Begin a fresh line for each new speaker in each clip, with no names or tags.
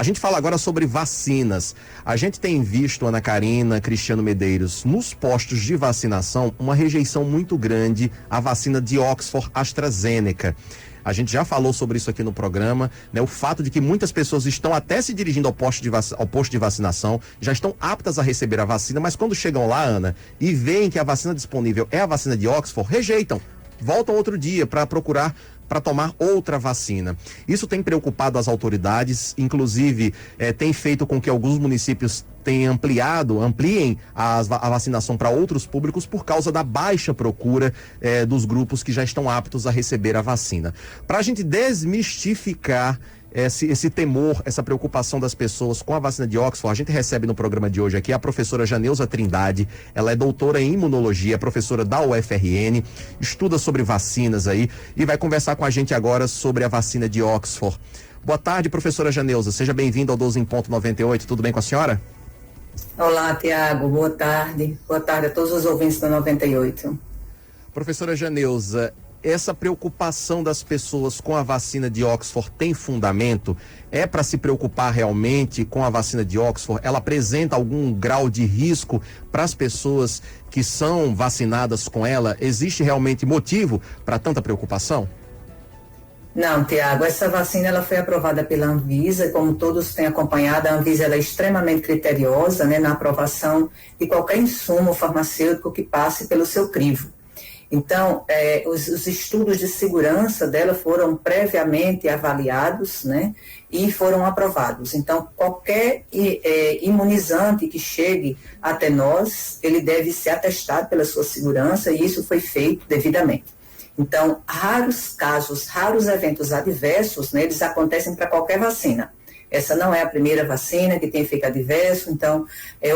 gente fala agora sobre vacinas. A gente tem visto, Ana Karina, Cristiano Medeiros, nos postos de vacinação, uma rejeição muito grande à vacina de Oxford AstraZeneca. A gente já falou sobre isso aqui no programa, né? O fato de que muitas pessoas estão até se dirigindo ao posto de vacinação, já estão aptas a receber a vacina, mas quando chegam lá, Ana, e veem que a vacina disponível é a vacina de Oxford, rejeitam. Voltam outro dia para tomar outra vacina. Isso tem preocupado as autoridades, inclusive tem feito com que alguns municípios ampliem a vacinação para outros públicos por causa da baixa procura dos grupos que já estão aptos a receber a vacina. Para a gente desmistificar esse temor, essa preocupação das pessoas com a vacina de Oxford, a gente recebe no programa de hoje aqui a professora Janeuza Trindade. Ela é doutora em imunologia, professora da UFRN, estuda sobre vacinas aí e vai conversar com a gente agora sobre a vacina de Oxford. Boa tarde, professora Janeuza, seja bem-vinda ao 12 em Ponto 98, tudo bem com a senhora?
Olá, Tiago, boa tarde a todos os ouvintes da 98.
Professora Janeuza, essa preocupação das pessoas com a vacina de Oxford tem fundamento? É para se preocupar realmente com a vacina de Oxford? Ela apresenta algum grau de risco para as pessoas que são vacinadas com ela? Existe realmente motivo para tanta preocupação?
Não, Tiago, essa vacina ela foi aprovada pela Anvisa, como todos têm acompanhado, a Anvisa ela é extremamente criteriosa, né, na aprovação de qualquer insumo farmacêutico que passe pelo seu crivo. Então, os estudos de segurança dela foram previamente avaliados, né, e foram aprovados. Então, qualquer imunizante que chegue até nós, ele deve ser atestado pela sua segurança e isso foi feito devidamente. Então, raros eventos adversos, né, eles acontecem para qualquer vacina. Essa não é a primeira vacina que tem efeito adverso, então,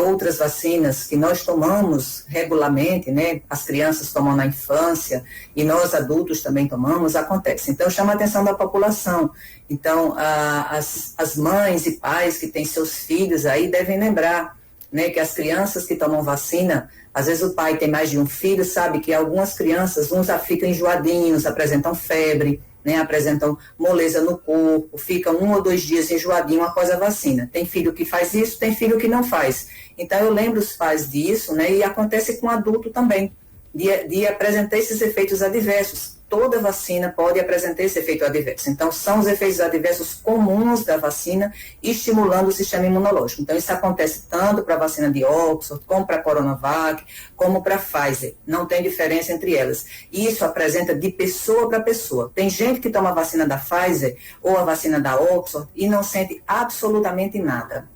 outras vacinas que nós tomamos regularmente, né, as crianças tomam na infância e nós adultos também tomamos, acontece. Então, chama a atenção da população. Então, as mães e pais que têm seus filhos aí devem lembrar, né, que as crianças que tomam vacina, às vezes o pai tem mais de um filho, sabe que algumas crianças, uns já ficam enjoadinhos, apresentam febre, né, apresentam moleza no corpo, ficam 1 ou 2 dias enjoadinho após a vacina. Tem filho que faz isso, tem filho que não faz. Então eu lembro os pais disso, né, e acontece com adulto também, de apresentar esses efeitos adversos. Toda vacina pode apresentar esse efeito adverso. Então, são os efeitos adversos comuns da vacina, estimulando o sistema imunológico. Então, isso acontece tanto para a vacina de Oxford, como para a Coronavac, como para a Pfizer. Não tem diferença entre elas. Isso apresenta de pessoa para pessoa. Tem gente que toma a vacina da Pfizer ou a vacina da Oxford e não sente absolutamente nada.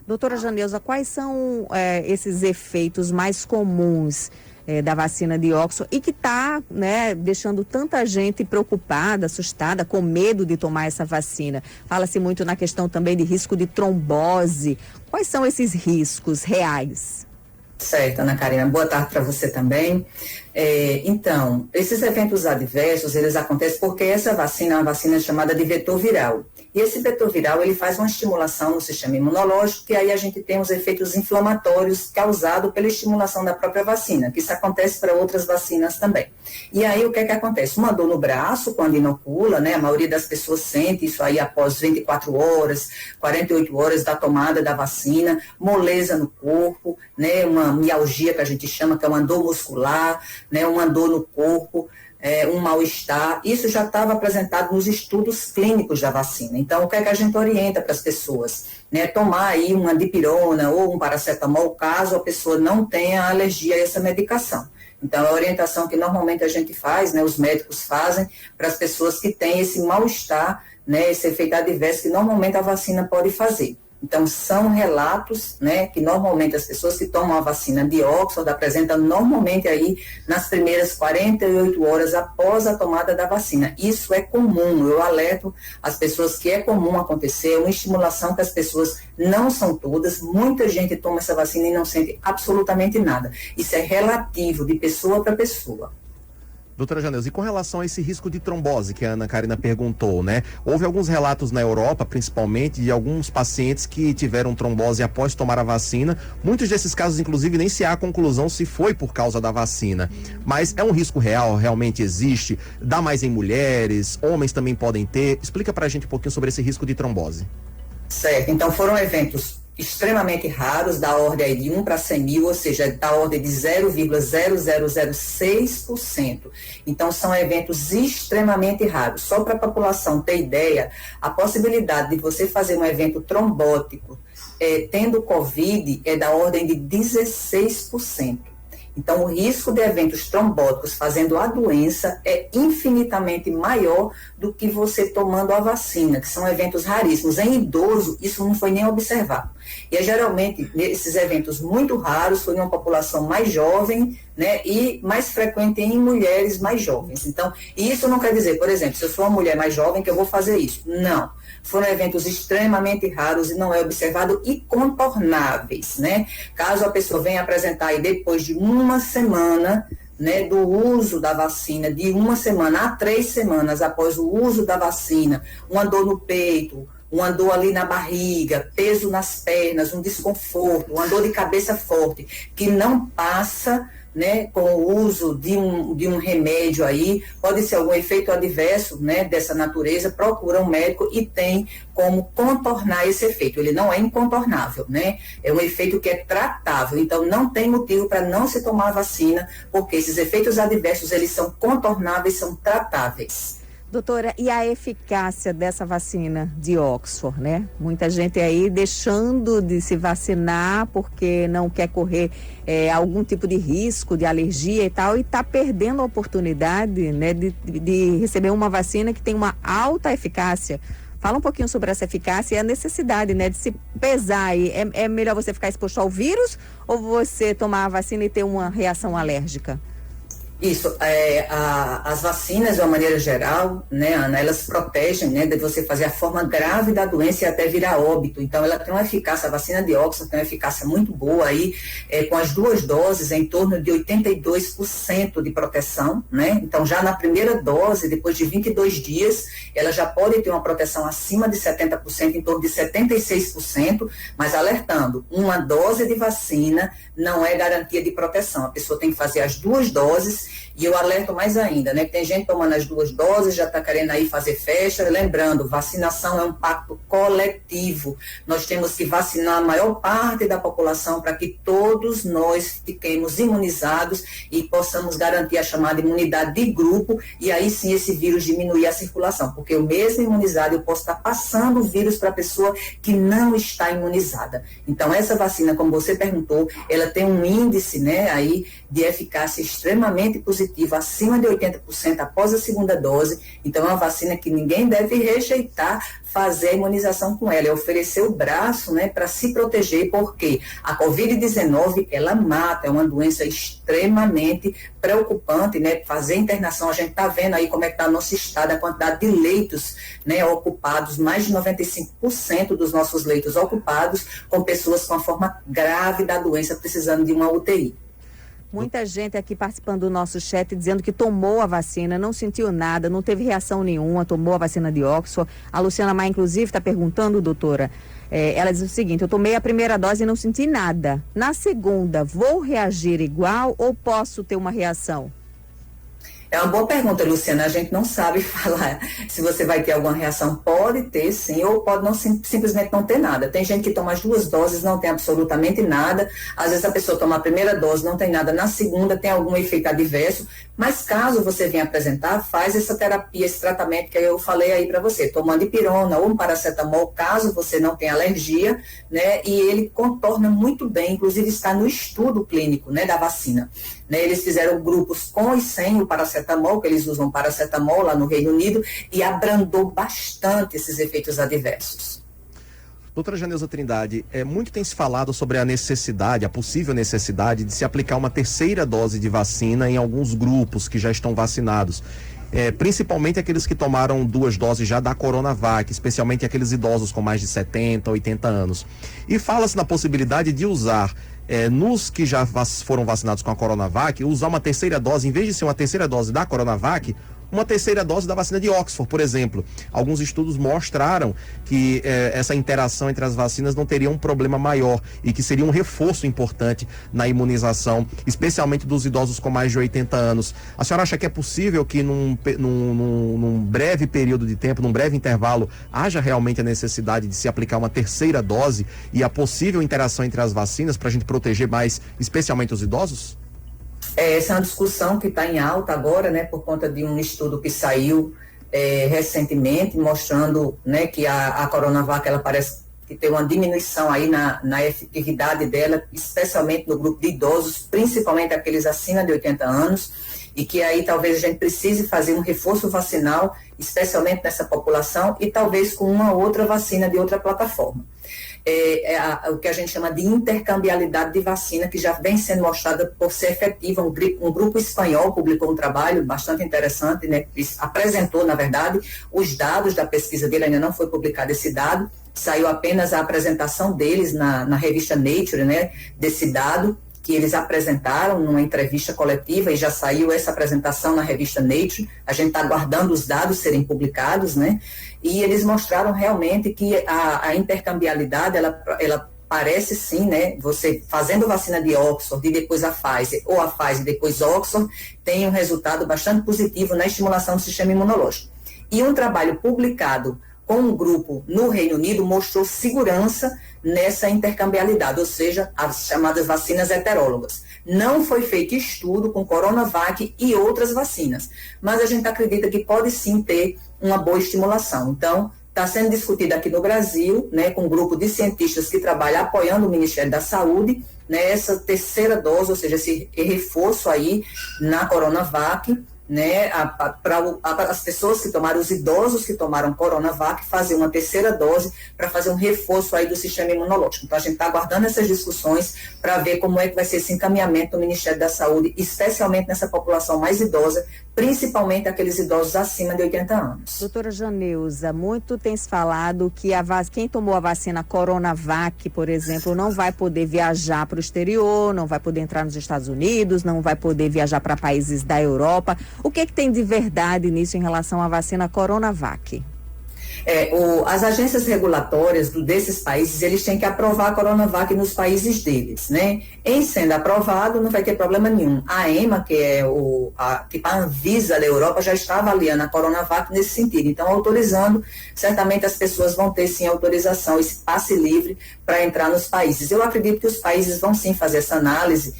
Doutora Janeuza, quais são esses efeitos mais comuns da vacina de Oxford e que está, né, deixando tanta gente preocupada, assustada, com medo de tomar essa vacina? Fala-se muito na questão também de risco de trombose. Quais são esses riscos reais?
Certo, Ana Karina. Boa tarde para você também. Então, esses eventos adversos, eles acontecem porque essa vacina é uma vacina chamada de vetor viral. E esse vetor viral, ele faz uma estimulação no sistema imunológico, que aí a gente tem os efeitos inflamatórios causados pela estimulação da própria vacina, que isso acontece para outras vacinas também. E aí, o que é que acontece? Uma dor no braço, quando inocula, né? A maioria das pessoas sente isso aí após 24 horas, 48 horas da tomada da vacina, moleza no corpo, né? Uma mialgia que a gente chama, que é uma dor muscular, né? Uma dor no corpo, um mal-estar. Isso já estava apresentado nos estudos clínicos da vacina. Então, o que é que a gente orienta para as pessoas? Né, tomar aí uma dipirona ou um paracetamol, caso a pessoa não tenha alergia a essa medicação. Então, a orientação que normalmente a gente faz, né, os médicos fazem para as pessoas que têm esse mal-estar, né, esse efeito adverso que normalmente a vacina pode fazer. Então, são relatos, né, que normalmente as pessoas que tomam a vacina de Oxford apresentam normalmente aí nas primeiras 48 horas após a tomada da vacina. Isso é comum, eu alerto as pessoas que é comum acontecer, uma estimulação que as pessoas não são todas, muita gente toma essa vacina e não sente absolutamente nada. Isso é relativo, de pessoa para pessoa.
Doutora Janeuza, e com relação a esse risco de trombose que a Ana Karina perguntou, né? Houve alguns relatos na Europa, principalmente, de alguns pacientes que tiveram trombose após tomar a vacina. Muitos desses casos, inclusive, nem se há conclusão se foi por causa da vacina. Mas é um risco real, realmente existe? Dá mais em mulheres, homens também podem ter? Explica pra gente um pouquinho sobre esse risco de trombose.
Certo, então foram eventos extremamente raros, da ordem aí de 1 para 100 mil, ou seja, da ordem de 0,0006%. Então, são eventos extremamente raros. Só para a população ter ideia, a possibilidade de você fazer um evento trombótico tendo Covid é da ordem de 16%. Então, o risco de eventos trombóticos fazendo a doença é infinitamente maior do que você tomando a vacina, que são eventos raríssimos. Em idoso, isso não foi nem observado. E geralmente, esses eventos muito raros foi em uma população mais jovem, né, e mais frequente em mulheres mais jovens. Então, isso não quer dizer, por exemplo, se eu sou uma mulher mais jovem, que eu vou fazer isso. Não. Foram eventos extremamente raros e não é observado e contornáveis, né? Caso a pessoa venha apresentar aí depois de uma semana, né, do uso da vacina, de 1 semana a 3 semanas após o uso da vacina, uma dor no peito, uma dor ali na barriga, peso nas pernas, um desconforto, uma dor de cabeça forte, que não passa, né, com o uso de um remédio aí, pode ser algum efeito adverso, né, dessa natureza, procura um médico e tem como contornar esse efeito. Ele não é incontornável, né, é um efeito que é tratável, então não tem motivo para não se tomar a vacina, porque esses efeitos adversos, eles são contornáveis, são tratáveis.
Doutora, e a eficácia dessa vacina de Oxford, né? Muita gente aí deixando de se vacinar porque não quer correr algum tipo de risco, de alergia e tal, e está perdendo a oportunidade, né, de receber uma vacina que tem uma alta eficácia. Fala um pouquinho sobre essa eficácia e a necessidade, né, de se pesar aí. É melhor você ficar exposto ao vírus ou você tomar a vacina e ter uma reação alérgica?
Isso, as vacinas, de uma maneira geral, né, Ana, elas protegem, né, de você fazer a forma grave da doença e até virar óbito. Então, ela tem uma eficácia, a vacina de Oxford tem uma eficácia muito boa aí, com as 2 doses, em torno de 82% de proteção, né? Então, já na primeira dose, depois de 22 dias, ela já pode ter uma proteção acima de 70%, em torno de 76%, mas alertando, uma dose de vacina não é garantia de proteção. A pessoa tem que fazer as 2 doses. E eu alerto mais ainda, né? Tem gente tomando as 2 doses, já está querendo aí fazer festa. Lembrando, vacinação é um pacto coletivo. Nós temos que vacinar a maior parte da população para que todos nós fiquemos imunizados e possamos garantir a chamada imunidade de grupo, e aí sim esse vírus diminuir a circulação, porque eu mesmo imunizado, eu posso estar passando o vírus para a pessoa que não está imunizada. Então, essa vacina, como você perguntou, ela tem um índice, né, aí de eficácia extremamente positivo, acima de 80% após a segunda dose. Então, é uma vacina que ninguém deve rejeitar fazer a imunização com ela, é oferecer o braço, né, para se proteger, porque a Covid-19, ela mata, é uma doença extremamente preocupante, né, fazer internação, a gente está vendo aí como é que está o nosso estado, a quantidade de leitos, né, ocupados, mais de 95% dos nossos leitos ocupados com pessoas com a forma grave da doença, precisando de uma UTI.
Muita gente aqui participando do nosso chat dizendo que tomou a vacina, não sentiu nada, não teve reação nenhuma, tomou a vacina de Oxford. A Luciana Maia, inclusive, está perguntando, doutora, ela diz o seguinte: eu tomei a primeira dose e não senti nada. Na segunda, vou reagir igual ou posso ter uma reação?
É uma boa pergunta, Luciana. A gente não sabe falar se você vai ter alguma reação. Pode ter, sim, ou pode não, simplesmente não ter nada. Tem gente que toma as 2 doses, não tem absolutamente nada. Às vezes a pessoa toma a primeira dose, não tem nada. Na segunda, tem algum efeito adverso. Mas caso você venha apresentar, faz essa terapia, esse tratamento que eu falei aí para você, tomando dipirona ou um paracetamol, caso você não tenha alergia, né? E ele contorna muito bem, inclusive está no estudo clínico, né, da vacina. Né, eles fizeram grupos com e sem o paracetamol, que eles usam paracetamol lá no Reino Unido, e abrandou bastante esses efeitos adversos.
Doutora Janeuza Trindade, muito tem se falado sobre a necessidade, a possível necessidade de se aplicar uma 3ª dose de vacina em alguns grupos que já estão vacinados. Principalmente aqueles que tomaram 2 doses já da Coronavac, especialmente aqueles idosos com mais de 70, 80 anos. E fala-se na possibilidade de usar, nos que já foram vacinados com a Coronavac, usar uma 3ª dose, em vez de ser uma 3ª dose da Coronavac, uma terceira dose da vacina de Oxford, por exemplo. Alguns estudos mostraram que essa interação entre as vacinas não teria um problema maior e que seria um reforço importante na imunização, especialmente dos idosos com mais de 80 anos. A senhora acha que é possível que num breve período de tempo, num breve intervalo, haja realmente a necessidade de se aplicar uma terceira dose e a possível interação entre as vacinas para a gente proteger mais, especialmente os idosos?
Essa é uma discussão que está em alta agora, né, por conta de um estudo que saiu recentemente, mostrando, né, que a Coronavac, ela parece que tem uma diminuição aí na efetividade dela, especialmente no grupo de idosos, principalmente aqueles acima de 80 anos, e que aí talvez a gente precise fazer um reforço vacinal, especialmente nessa população, e talvez com uma outra vacina de outra plataforma. O que a gente chama de intercambialidade de vacina, que já vem sendo mostrada por ser efetiva. Um grupo espanhol publicou um trabalho bastante interessante, né, apresentou, na verdade, os dados da pesquisa dele, ainda não foi publicado esse dado, saiu apenas a apresentação deles na revista Nature, né, desse dado, que eles apresentaram numa entrevista coletiva, e já saiu essa apresentação na revista Nature. A gente está aguardando os dados serem publicados, né? E eles mostraram realmente que a intercambialidade, ela parece sim, né? Você fazendo vacina de Oxford e depois a Pfizer, ou a Pfizer e depois Oxford, tem um resultado bastante positivo na estimulação do sistema imunológico. E um trabalho publicado com um grupo no Reino Unido mostrou segurança nessa intercambialidade, ou seja, as chamadas vacinas heterólogas. Não foi feito estudo com Coronavac e outras vacinas, mas a gente acredita que pode sim ter uma boa estimulação. Então, está sendo discutido aqui no Brasil, né, com um grupo de cientistas que trabalha apoiando o Ministério da Saúde, né, essa terceira dose, ou seja, esse reforço aí na Coronavac, né, para as pessoas que tomaram, os idosos que tomaram Coronavac, fazer uma terceira dose para fazer um reforço aí do sistema imunológico. Então, a gente está aguardando essas discussões para ver como é que vai ser esse encaminhamento do Ministério da Saúde, especialmente nessa população mais idosa, principalmente aqueles idosos acima de 80 anos.
Doutora Janeuza, muito tem se falado que quem tomou a vacina Coronavac, por exemplo, não vai poder viajar para o exterior, não vai poder entrar nos Estados Unidos, não vai poder viajar para países da Europa. O que tem de verdade nisso em relação à vacina Coronavac?
As agências regulatórias desses países, eles têm que aprovar a Coronavac nos países deles, né? Em sendo aprovado, não vai ter problema nenhum. A EMA, que é a Anvisa da Europa, já está avaliando a Coronavac nesse sentido. Então, autorizando, certamente as pessoas vão ter sim autorização, esse passe livre para entrar nos países. Eu acredito que os países vão sim fazer essa análise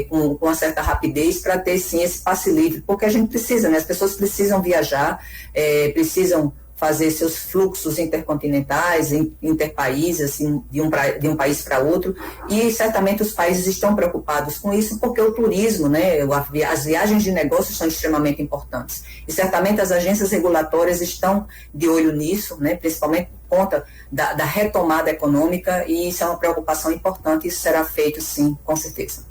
com uma certa rapidez para ter sim esse passe livre, porque a gente precisa, né? As pessoas precisam viajar, precisam fazer seus fluxos intercontinentais, interpaíses, assim, de um país para outro, e certamente os países estão preocupados com isso, porque o turismo, né, as viagens de negócios são extremamente importantes, e certamente as agências regulatórias estão de olho nisso, né, principalmente por conta da retomada econômica, e isso é uma preocupação importante, e isso será feito sim, com certeza.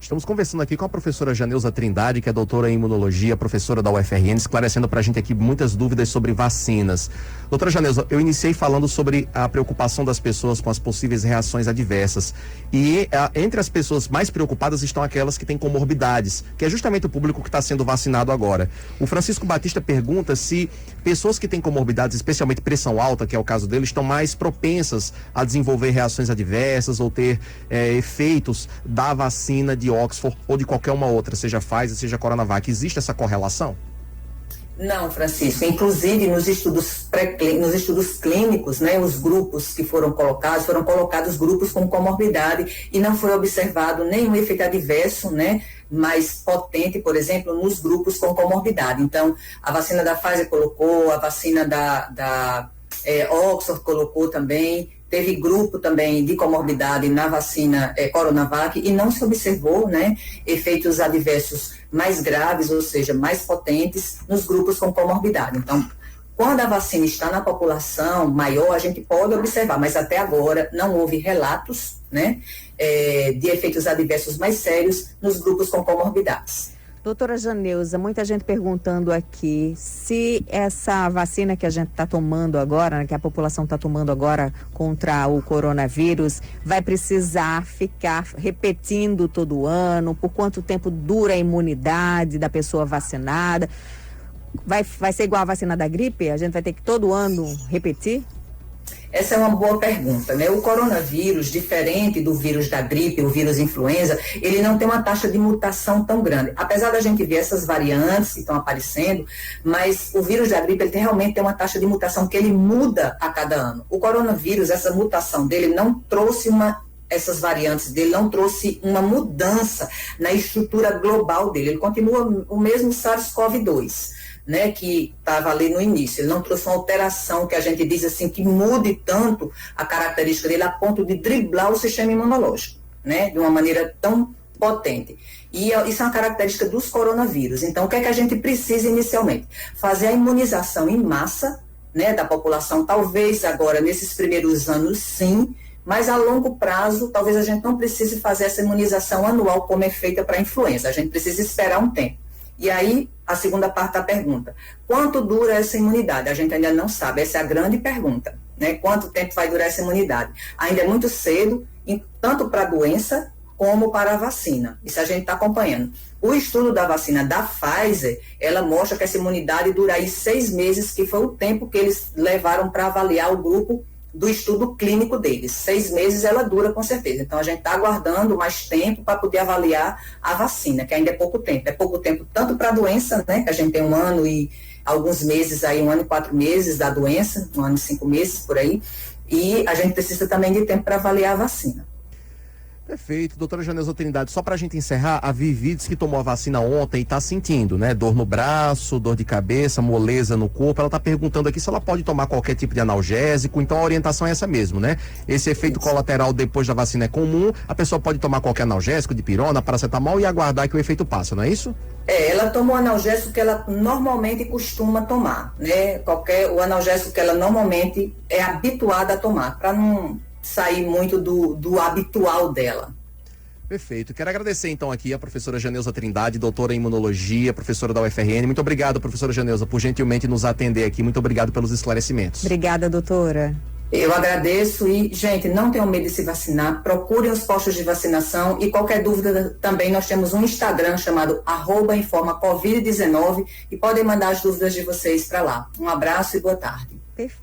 Estamos conversando aqui com a professora Janeuza Trindade, que é doutora em imunologia, professora da UFRN, esclarecendo para a gente aqui muitas dúvidas sobre vacinas. Doutora Janeuza, eu iniciei falando sobre a preocupação das pessoas com as possíveis reações adversas. E entre as pessoas mais preocupadas estão aquelas que têm comorbidades, que é justamente o público que está sendo vacinado agora. O Francisco Batista pergunta se pessoas que têm comorbidades, especialmente pressão alta, que é o caso dele, estão mais propensas a desenvolver reações adversas ou ter efeitos da vacina de Oxford ou de qualquer uma outra, seja Pfizer, seja Coronavac. Existe essa correlação?
Não, Francisco. Inclusive, nos estudos clínicos, né, os grupos que foram colocados grupos com comorbidade, e não foi observado nenhum efeito adverso, né, mais potente, por exemplo, nos grupos com comorbidade. Então, a vacina da Pfizer colocou, a vacina da Oxford colocou também. Teve grupo também de comorbidade na vacina Coronavac, e não se observou, né, efeitos adversos mais graves, ou seja, mais potentes nos grupos com comorbidade. Então, quando a vacina está na população maior, a gente pode observar, mas até agora não houve relatos, né, de efeitos adversos mais sérios nos grupos com comorbidades.
Doutora Janeuza, muita gente perguntando aqui se essa vacina que a gente está tomando agora, né, que a população está tomando agora contra o coronavírus, vai precisar ficar repetindo todo ano, por quanto tempo dura a imunidade da pessoa vacinada. vai ser igual a vacina da gripe? A gente vai ter que todo ano repetir?
Essa é uma boa pergunta, né? O coronavírus, diferente do vírus da gripe, o vírus influenza, ele não tem uma taxa de mutação tão grande. Apesar da gente ver essas variantes que estão aparecendo, mas o vírus da gripe, ele realmente tem uma taxa de mutação que ele muda a cada ano. O coronavírus, essa mutação dele não trouxe essas variantes dele não trouxe uma mudança na estrutura global dele. Ele continua o mesmo SARS-CoV-2. Né, que estava ali no início, ele não trouxe uma alteração que a gente diz assim, que mude tanto a característica dele a ponto de driblar o sistema imunológico, né, de uma maneira tão potente. E isso é uma característica dos coronavírus. Então, o que é que a gente precisa inicialmente? Fazer a imunização em massa, né, da população, talvez agora, nesses primeiros anos, sim, mas a longo prazo, talvez a gente não precise fazer essa imunização anual como é feita para a influenza, a gente precisa esperar um tempo. E aí, a segunda parte da pergunta, quanto dura essa imunidade? A gente ainda não sabe, essa é a grande pergunta, né? Quanto tempo vai durar essa imunidade? Ainda é muito cedo, tanto para a doença como para a vacina, isso a gente está acompanhando. O estudo da vacina da Pfizer, ela mostra que essa imunidade dura aí 6 meses, que foi o tempo que eles levaram para avaliar o grupo do estudo clínico deles. 6 meses ela dura com certeza. Então a gente está aguardando mais tempo para poder avaliar a vacina, que ainda é pouco tempo. É pouco tempo tanto para a doença, né, que a gente tem 1 ano e alguns meses aí, 1 ano e 4 meses da doença, 1 ano e 5 meses por aí, e a gente precisa também de tempo para avaliar a vacina.
Perfeito, doutora Janeuza Trindade, só pra gente encerrar, a Vivi disse que tomou a vacina ontem e tá sentindo, né, dor no braço, dor de cabeça, moleza no corpo, ela tá perguntando aqui se ela pode tomar qualquer tipo de analgésico, então a orientação é essa mesmo, né, esse efeito colateral depois da vacina é comum, a pessoa pode tomar qualquer analgésico, dipirona, paracetamol e aguardar que o efeito passa, não é isso?
Ela tomou o analgésico que ela normalmente costuma tomar, né, o analgésico que ela normalmente é habituada a tomar, para não sair muito do habitual dela.
Perfeito. Quero agradecer então aqui a professora Janeuza Trindade, doutora em imunologia, professora da UFRN. Muito obrigado, professora Janeuza, por gentilmente nos atender aqui. Muito obrigado pelos esclarecimentos.
Obrigada, doutora.
Eu agradeço e, gente, não tenham medo de se vacinar, procurem os postos de vacinação e qualquer dúvida também nós temos um Instagram chamado @informacovid19 e podem mandar as dúvidas de vocês para lá. Um abraço e boa tarde.
Perfeito.